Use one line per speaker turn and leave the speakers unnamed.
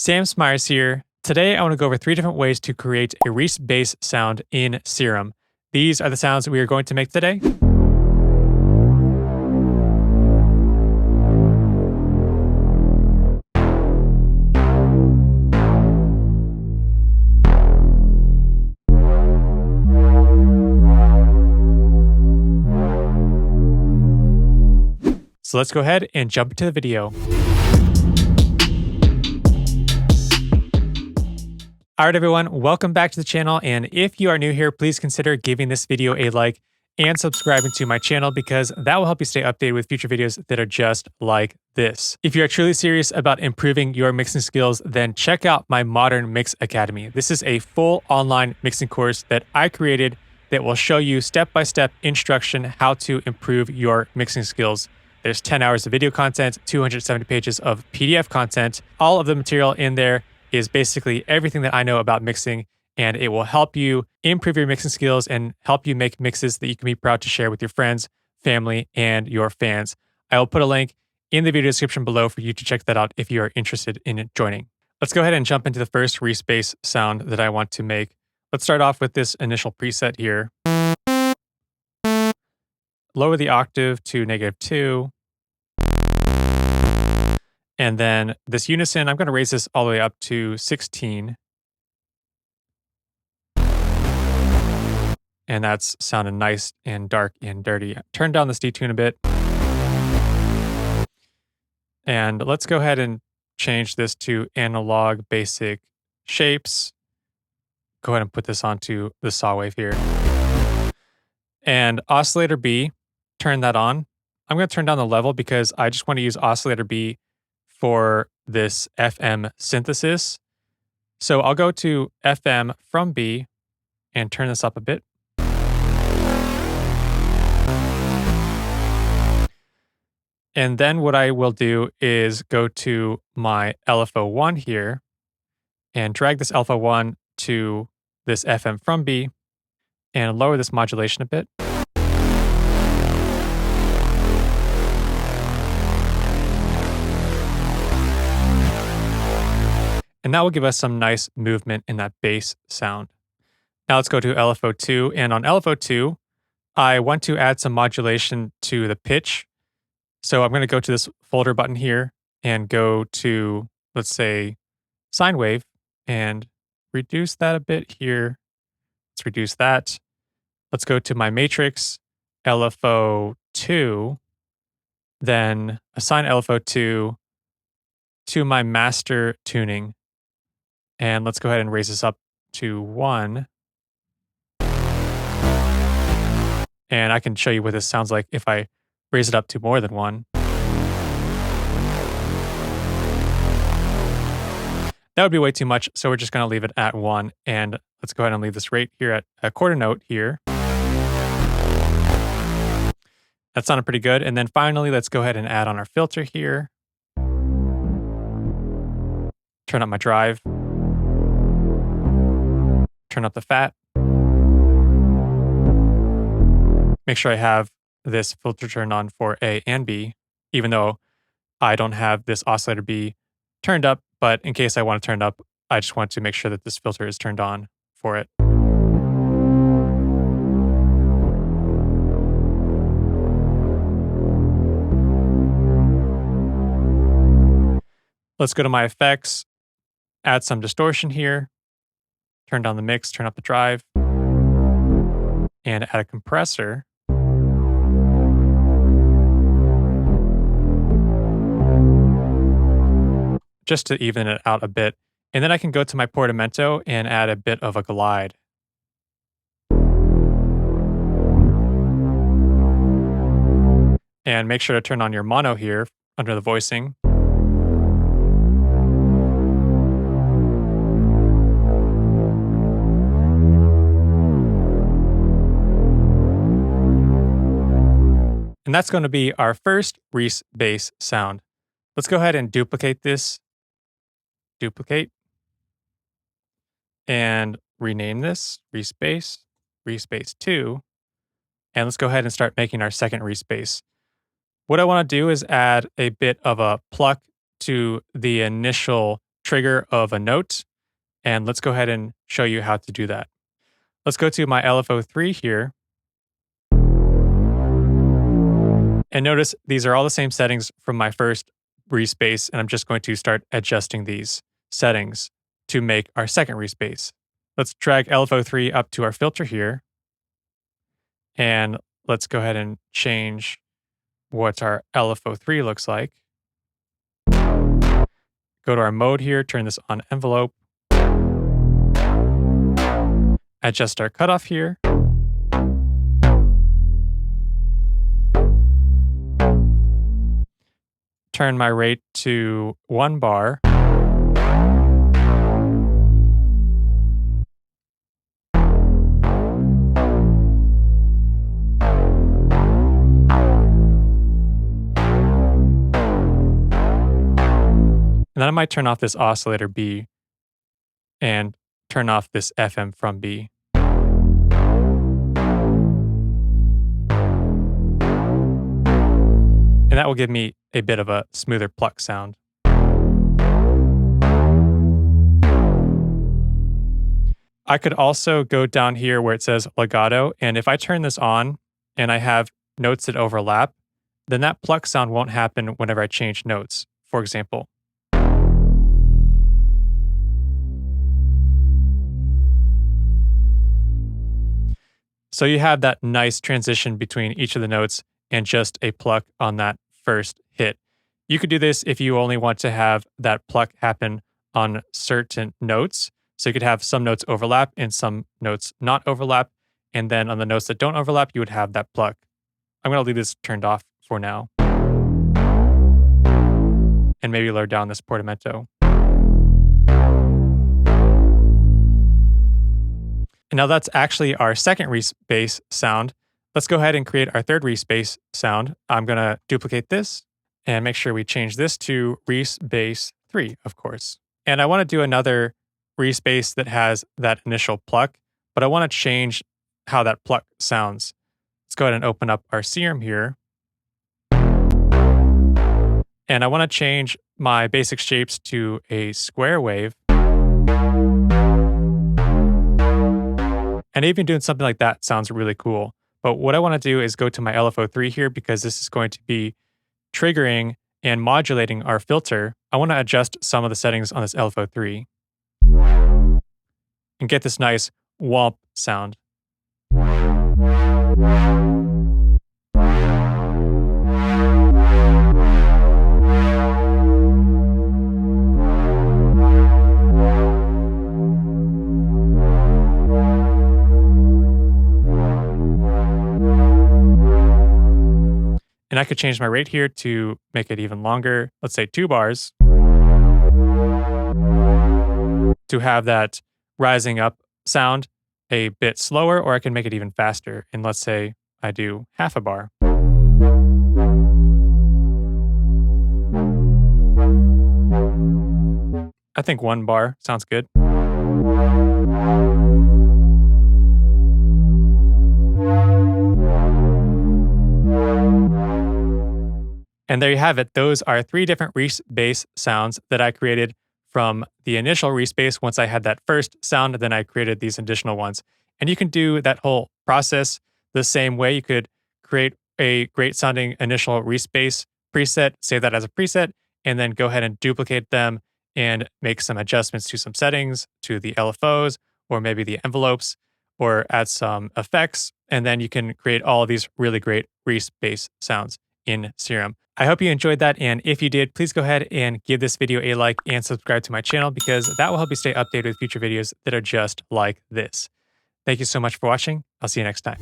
Sam Smyers here. Today I want to go over 3 different ways to create a Reese bass sound in Serum. These are the sounds we are going to make today. So let's go ahead and jump into the video. Alright everyone, welcome back to the channel, and if you are new here, please consider giving this video a like and subscribing to my channel because that will help you stay updated with future videos that are just like this. If you are truly serious about improving your mixing skills, then check out my Modern Mix Academy. This is a full online mixing course that I created that will show you step-by-step instruction how to improve your mixing skills. There's 10 hours of video content, 270 pages of PDF content. All of the material in there is basically everything that I know about mixing, and it will help you improve your mixing skills and help you make mixes that you can be proud to share with your friends, family, and your fans. I will put a link in the video description below for you to check that out if you are interested in joining. Let's go ahead and jump into the first Reese bass sound that I want to make. Let's start off with this initial preset here. Lower the octave to -2. And then this unison, I'm going to raise this all the way up to 16. And that's sounding nice and dark and dirty. Turn down this detune a bit. And let's go ahead and change this to analog basic shapes. Go ahead and put this onto the saw wave here. And oscillator B, turn that on. I'm going to turn down the level because I just want to use oscillator B for this FM synthesis. So I'll go to FM from B and turn this up a bit. And then what I will do is go to my LFO1 here and drag this LFO1 to this FM from B and lower this modulation a bit. And that will give us some nice movement in that bass sound. Now let's go to LFO2. And on LFO2, I want to add some modulation to the pitch. So I'm going to go to this folder button here and go to, let's say, sine wave and reduce that a bit here. Let's reduce that. Let's go to my matrix, LFO2, then assign LFO2 to my master tuning. And let's go ahead and raise this up to 1. And I can show you what this sounds like if I raise it up to more than 1. That would be way too much, so we're just going to leave it at 1. And let's go ahead and leave this right here at a quarter note here. That sounded pretty good. And then finally, let's go ahead and add on our filter here. Turn up my drive. Turn up the fat. Make sure I have this filter turned on for A and B, even though I don't have this oscillator B turned up, but in case I want to turn it up, I just want to make sure that this filter is turned on for it. Let's go to my effects, add some distortion here, turn down the mix, turn up the drive, and add a compressor. Just to even it out a bit. And then I can go to my portamento and add a bit of a glide. And make sure to turn on your mono here under the voicing. And that's going to be our first Reese bass sound. Let's go ahead and duplicate this. Duplicate. And rename this Reese bass 2. And let's go ahead and start making our second Reese bass. What I want to do is add a bit of a pluck to the initial trigger of a note. And let's go ahead and show you how to do that. Let's go to my LFO3 here. And notice these are all the same settings from my first Reese bass, and I'm just going to start adjusting these settings to make our second Reese bass. Let's drag LFO3 up to our filter here. And let's go ahead and change what our LFO3 looks like. Go to our mode here, turn this on envelope. Adjust our cutoff here. Turn my rate to 1 bar. And then I might turn off this oscillator B and turn off this FM from B. And that will give me a bit of a smoother pluck sound. I could also go down here where it says legato, and if I turn this on and I have notes that overlap, then that pluck sound won't happen whenever I change notes, for example. So you have that nice transition between each of the notes and just a pluck on that first hit. You could do this if you only want to have that pluck happen on certain notes. So you could have some notes overlap and some notes not overlap. And then on the notes that don't overlap, you would have that pluck. I'm going to leave this turned off for now. And maybe lower down this portamento. And now that's actually our second Reese bass sound. Let's go ahead and create our third Reese bass sound. I'm going to duplicate this and make sure we change this to Reese bass 3, of course. And I want to do another Reese bass that has that initial pluck, but I want to change how that pluck sounds. Let's go ahead and open up our Serum here. And I want to change my basic shapes to a square wave. And even doing something like that sounds really cool. But what I want to do is go to my LFO3 here because this is going to be triggering and modulating our filter. I want to adjust some of the settings on this LFO3 and get this nice womp sound. And I could change my rate here to make it even longer. Let's say 2 bars to have that rising up sound a bit slower, or I can make it even faster. And let's say I do half a bar. I think 1 bar sounds good. And there you have it. Those are 3 different Reese bass sounds that I created from the initial Reese bass. Once I had that first sound, then I created these additional ones. And you can do that whole process the same way. You could create a great sounding initial Reese bass preset, save that as a preset, and then go ahead and duplicate them and make some adjustments to some settings, to the LFOs, or maybe the envelopes, or add some effects. And then you can create all of these really great Reese bass sounds in Serum. I hope you enjoyed that, and if you did, please go ahead and give this video a like and subscribe to my channel because that will help you stay updated with future videos that are just like this. Thank you so much for watching. I'll see you next time.